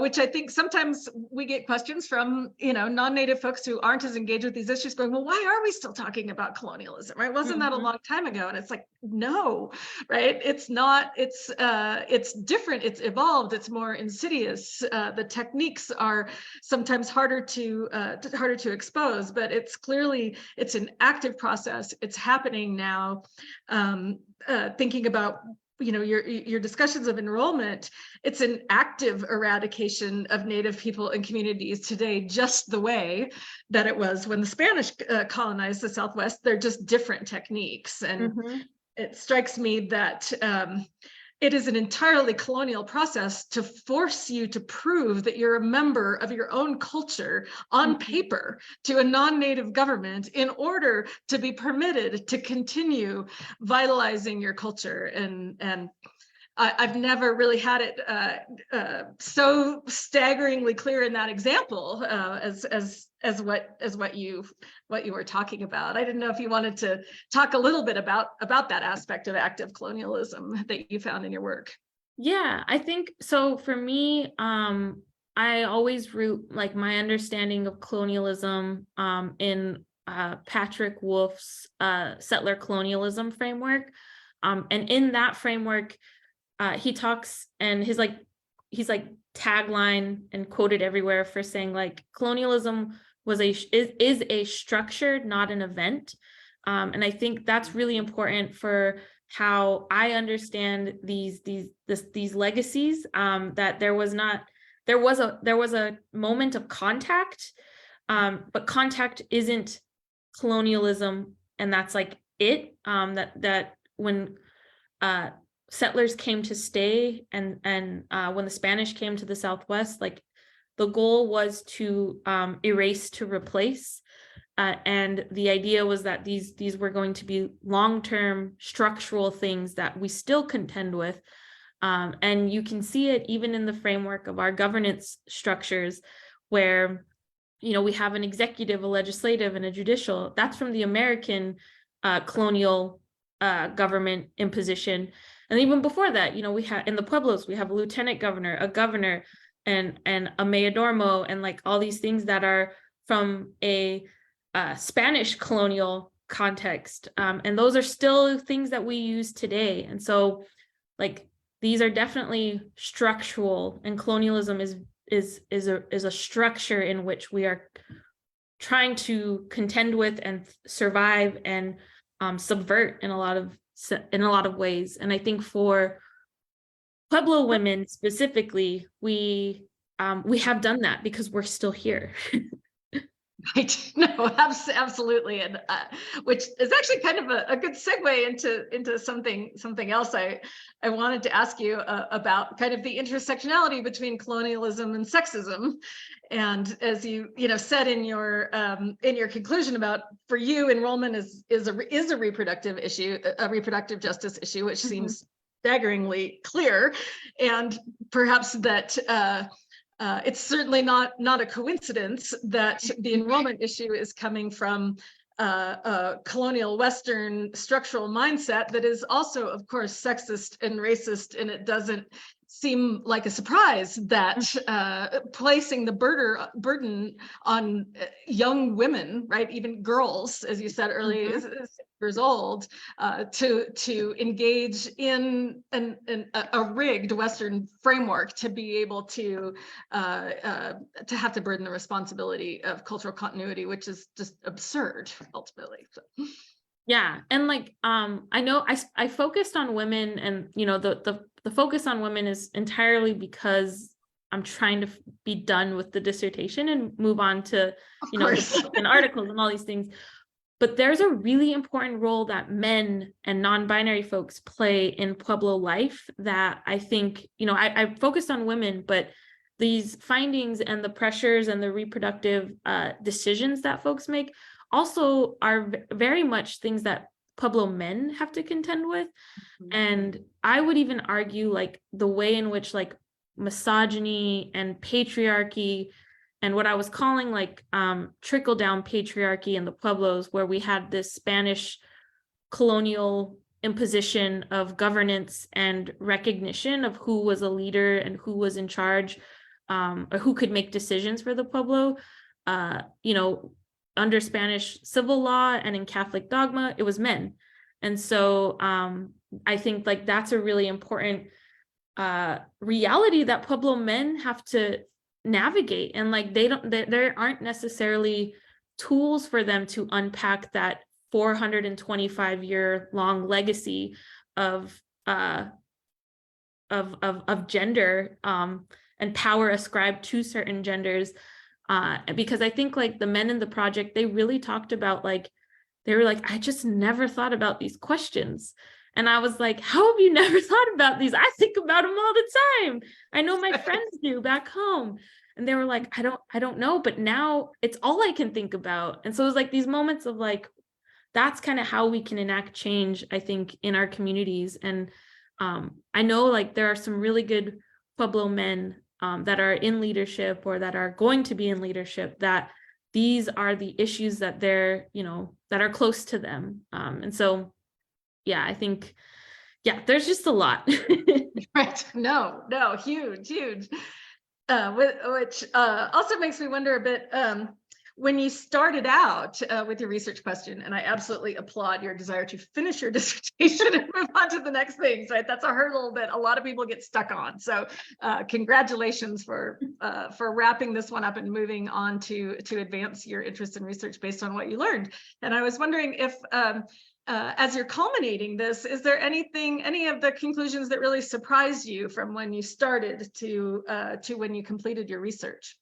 which I think sometimes we get questions from, non-native folks who aren't as engaged with these issues going, well, why are we still talking about colonialism, right? Wasn't that a long time ago? And it's like, no, right? It's not, it's different, it's evolved, it's more insidious. The techniques are sometimes harder to expose, but it's an active process. It's happening now. Thinking about your discussions of enrollment, it's an active eradication of Native people and communities today, just the way that it was when the Spanish colonized the Southwest. They're just different techniques, and it strikes me that it is an entirely colonial process to force you to prove that you're a member of your own culture on paper to a non-native government in order to be permitted to continue vitalizing your culture. And I've never really had it so staggeringly clear in that example as what you were talking about. I didn't know if you wanted to talk a little bit about that aspect of active colonialism that you found in your work. Yeah, I think so. For me, I always root like my understanding of colonialism in Patrick Wolf's settler colonialism framework, and in that framework, he talks, and he's like tagline and quoted everywhere for saying like colonialism is a structure, not an event. And I think that's really important for how I understand these legacies, that there was a moment of contact, but contact isn't colonialism, and that's like it. That when settlers came to stay, and when the Spanish came to the Southwest, like the goal was to erase, to replace. And the idea was that these were going to be long-term structural things that we still contend with. And you can see it even in the framework of our governance structures, where, you know, we have an executive, a legislative, and a judicial. That's from the American colonial government imposition. And even before that, you know, we have in the Pueblos, we have a lieutenant governor, a governor, and a mayordomo, and like all these things that are from a Spanish colonial context. And those are still things that we use today. And so like these are definitely structural, and colonialism is a structure in which we are trying to contend with and survive and subvert in a lot of ways. And I think for Pueblo women specifically, we have done that because we're still here. Right. No, absolutely. And which is actually kind of a good segue into something else I wanted to ask you about, kind of the intersectionality between colonialism and sexism. And as you said in your conclusion about, for you, enrollment is a reproductive issue, a reproductive justice issue, which seems staggeringly clear, and perhaps that it's certainly not a coincidence that the enrollment issue is coming from a colonial Western structural mindset that is also, of course, sexist and racist, and it doesn't seem like a surprise that placing the burden on young women, right, even girls, as you said earlier, is 6 years old, to engage in a rigged Western framework, to be able to have to burden the responsibility of cultural continuity, which is just absurd ultimately. So. Yeah, and like I know I focused on women, and you know the focus on women is entirely because I'm trying to be done with the dissertation and move on to the book and articles and all these things. But there's a really important role that men and non-binary folks play in Pueblo life that I think, I focused on women, but these findings and the pressures and the reproductive decisions that folks make also are very much things that Pueblo men have to contend with. And I would even argue like the way in which like misogyny and patriarchy and what I was calling like trickle down patriarchy in the Pueblos, where we had this Spanish colonial imposition of governance and recognition of who was a leader and who was in charge, or who could make decisions for the Pueblo, under Spanish civil law and in Catholic dogma, it was men. And so I think like that's a really important reality that Pueblo men have to navigate. And like there aren't necessarily tools for them to unpack that 425-year long legacy of gender and power ascribed to certain genders. Because I think like the men in the project, they really talked about they were like, I just never thought about these questions. And I was like, how have you never thought about these? I think about them all the time. I know my friends do back home. And they were like, I don't know, but now it's all I can think about. And so it was like these moments of like, that's kind of how we can enact change, I think, in our communities. And I know like there are some really good Pueblo men that are in leadership or that are going to be in leadership, that these are the issues that they're, that are close to them. And so, yeah, I think, there's just a lot. Right. No, huge. Which also makes me wonder a bit, when you started out with your research question, and I absolutely applaud your desire to finish your dissertation and move on to the next things, right? That's a hurdle that a lot of people get stuck on. So congratulations for wrapping this one up and moving on to advance your interest in research based on what you learned. And I was wondering if, as you're culminating this, is there any of the conclusions that really surprised you from when you started to when you completed your research?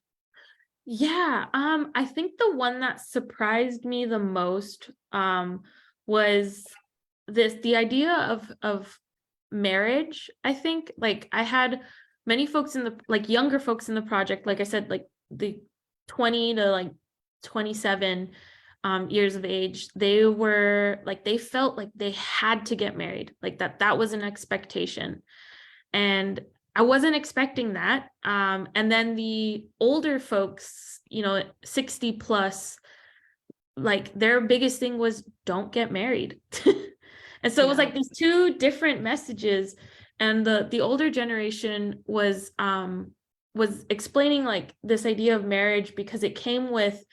Yeah, I think the one that surprised me the most was the idea of marriage. I think, like, I had many folks in the, like, younger folks in the project, like I said, like the 20 to like 27 years of age. They were like, they felt like they had to get married, like that was an expectation, and I wasn't expecting that. And then the older folks, 60 plus, like their biggest thing was don't get married. And so it was like these two different messages. And the older generation was explaining like this idea of marriage because it came with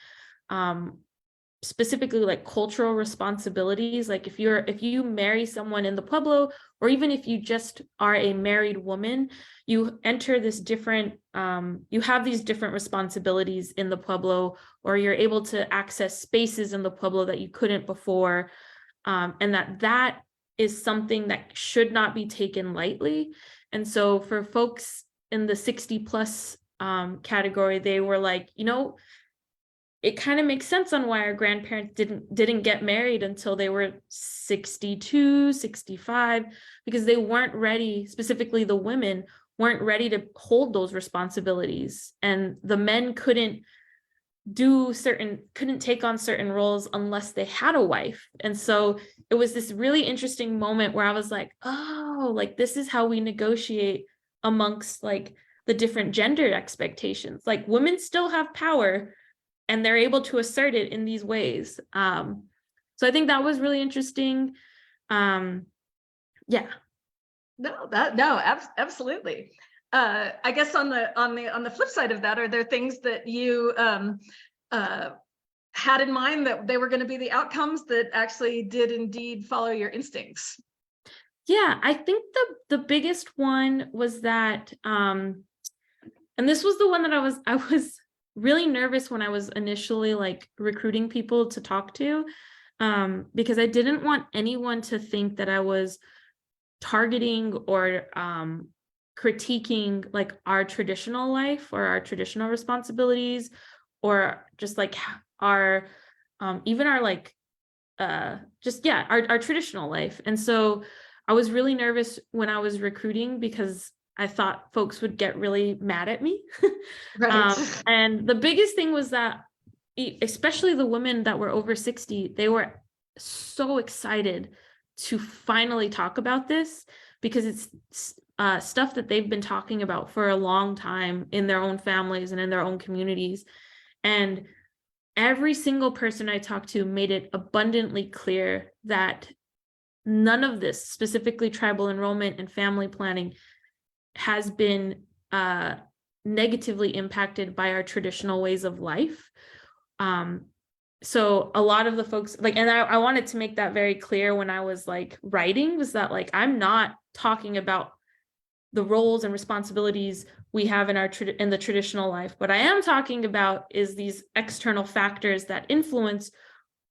specifically like cultural responsibilities. Like if you marry someone in the Pueblo, or even if you just are a married woman, you enter this different, you have these different responsibilities in the Pueblo, or you're able to access spaces in the Pueblo that you couldn't before. And that is something that should not be taken lightly. And so for folks in the 60 plus category, they were like, it kind of makes sense on why our grandparents didn't get married until they were 62, 65, because they weren't ready, specifically the women weren't ready to hold those responsibilities. And the men couldn't take on certain roles unless they had a wife. And so it was this really interesting moment where I was like, oh, like this is how we negotiate amongst like the different gender expectations. Like women still have power, and they're able to assert it in these ways. So I think that was really interesting. Yeah. Absolutely. I guess on the flip side of that, are there things that you had in mind that they were going to be the outcomes that actually did indeed follow your instincts? Yeah, I think the biggest one was that, and this was the one that I was really nervous when I was initially like recruiting people to talk to, because I didn't want anyone to think that I was targeting or critiquing like our traditional life or our traditional responsibilities, or just like our even our like our traditional life. And so I was really nervous when I was recruiting because I thought folks would get really mad at me. Right. And the biggest thing was that, especially the women that were over 60, they were so excited to finally talk about this, because it's stuff that they've been talking about for a long time in their own families and in their own communities. And every single person I talked to made it abundantly clear that none of this, specifically tribal enrollment and family planning, has been negatively impacted by our traditional ways of life. So a lot of the folks, like, and I wanted to make that very clear when I was like writing, was that like, I'm not talking about the roles and responsibilities we have in the traditional life. What I am talking about is these external factors that influence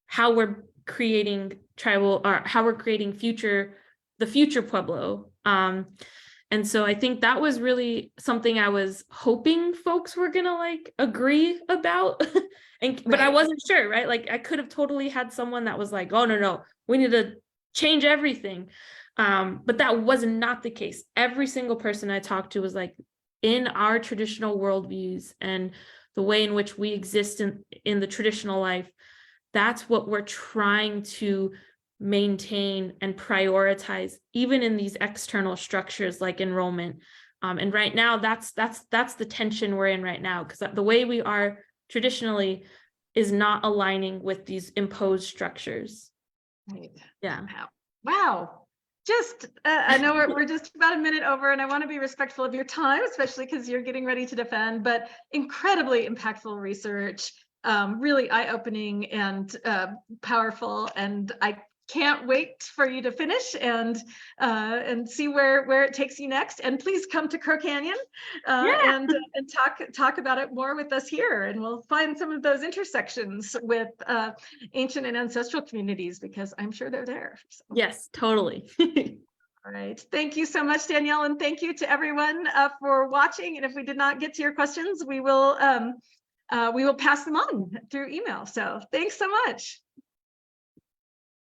how we're creating tribal, or how we're creating the future Pueblo. And so I think that was really something I was hoping folks were gonna like agree about. But I wasn't sure, right? Like I could have totally had someone that was like, oh no, we need to change everything. But that was not the case. Every single person I talked to was like, in our traditional worldviews and the way in which we exist in the traditional life, that's what we're trying to maintain and prioritize, even in these external structures like enrollment. And right now, that's the tension we're in right now, because the way we are traditionally is not aligning with these imposed structures. Right. Yeah. Wow. Just, I know we're just about a minute over, and I want to be respectful of your time, especially because you're getting ready to defend, but incredibly impactful research. really eye-opening and powerful. And I can't wait for you to finish and see where it takes you next. And please come to Crow Canyon and talk about it more with us here. And we'll find some of those intersections with ancient and ancestral communities, because I'm sure they're there. So. Yes, totally. All right. Thank you so much, Danielle. And thank you to everyone for watching. And if we did not get to your questions, we will pass them on through email. So thanks so much.